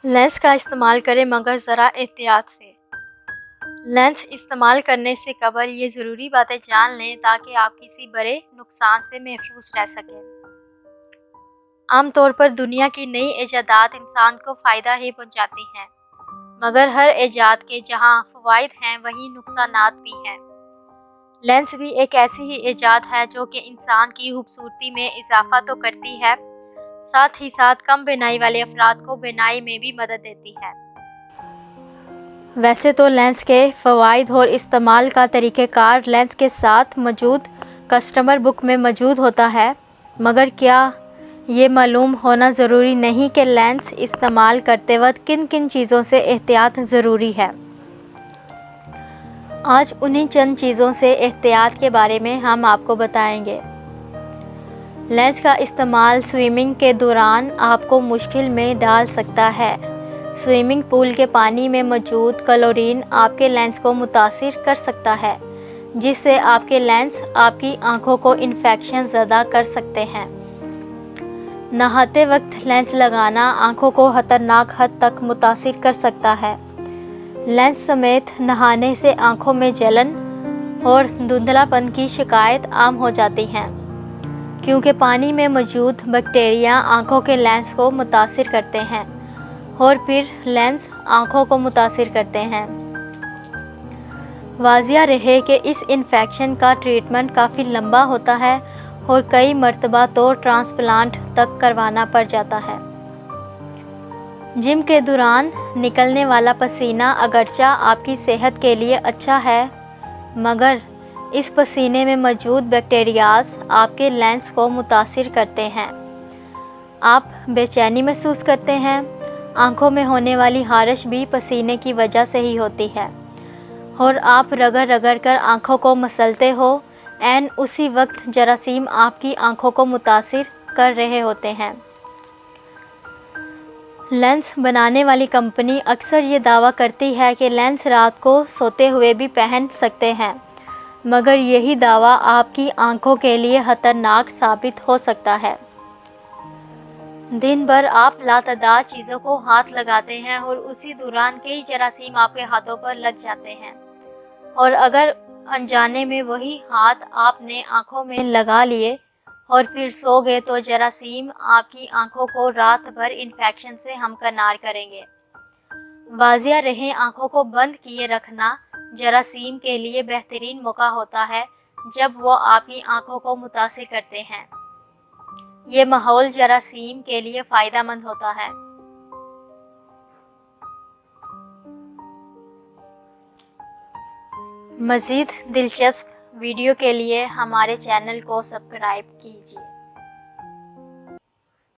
Lens का इस्तेमाल करें मगर ज़रा एहतियात से। लेंस इस्तेमाल करने से कबल ये ज़रूरी बातें जान लें ताकि आप किसी बड़े नुकसान से महफूज रह सकें। आमतौर पर दुनिया की नई ईजादात इंसान को फ़ायदा ही पहुंचाती हैं, मगर हर ईजाद के जहां फ़वाइद हैं वहीं नुकसानात भी हैं। लेंस भी एक ऐसी ही ईजाद है जो कि इंसान की खूबसूरती में इजाफा तो करती है, साथ ही साथ कम बीनाई वाले अफराद को बीनाई में भी मदद देती है। वैसे तो लेंस के फ़वाइद और इस्तेमाल का तरीक़ेकार लेंस के साथ मौजूद कस्टमर बुक में मौजूद होता है, मगर क्या ये मालूम होना ज़रूरी नहीं कि लेंस इस्तेमाल करते वक्त किन किन चीज़ों से एहतियात ज़रूरी है। आज उन्हीं चंद चीज़ों से एहतियात के बारे में हम आपको बताएंगे। लेंस का इस्तेमाल स्विमिंग के दौरान आपको मुश्किल में डाल सकता है। स्विमिंग पूल के पानी में मौजूद क्लोरीन आपके लेंस को मुतासिर कर सकता है, जिससे आपके लेंस आपकी आंखों को इन्फेक्शन ज़दा कर सकते हैं। नहाते वक्त लेंस लगाना आंखों को खतरनाक हद तक मुतासिर कर सकता है। लेंस समेत नहाने से आंखों में जलन और धुंधलापन की शिकायत आम हो जाती हैं, क्योंकि पानी में मौजूद बैक्टीरिया आंखों के लेंस को मुतासिर करते हैं और फिर लेंस आंखों को मुतासिर करते हैं। वाज़िया रहे कि इस इन्फेक्शन का ट्रीटमेंट काफ़ी लंबा होता है और कई मरतबा तो ट्रांसप्लांट तक करवाना पड़ जाता है। जिम के दौरान निकलने वाला पसीना अगरचा आपकी सेहत के लिए अच्छा है, मगर इस पसीने में मौजूद बैक्टीरियाज आपके लेंस को मुतासिर करते हैं। आप बेचैनी महसूस करते हैं। आंखों में होने वाली खारिश भी पसीने की वजह से ही होती है और आप रगड़ रगड़ कर आंखों को मसलते हो। ऐन उसी वक्त जरासीम आपकी आंखों को मुतासिर कर रहे होते हैं। लेंस बनाने वाली कंपनी अक्सर ये दावा करती है कि लेंस रात को सोते हुए भी पहन सकते हैं, मगर यही दावा आपकी आंखों के लिए खतरनाक साबित हो सकता है। दिन भर आप लातादाद चीज़ों को हाथ लगाते हैं और उसी दौरान कई जरासीम आपके हाथों पर लग जाते हैं, और अगर अनजाने में वही हाथ आपने आंखों में लगा लिए और फिर सो गए तो जरासीम आपकी आंखों को रात भर इन्फेक्शन से हमकिनार करेंगे। वाज़िया रहे, आंखों को बंद किए रखना जरासीम के लिए बेहतरीन मौका होता है जब वो आपकी आंखों को मुतासिर करते हैं। ये माहौल जरासीम के लिए फ़ायदेमंद होता है। मज़ीद दिलचस्प वीडियो के लिए हमारे चैनल को सब्सक्राइब कीजिए।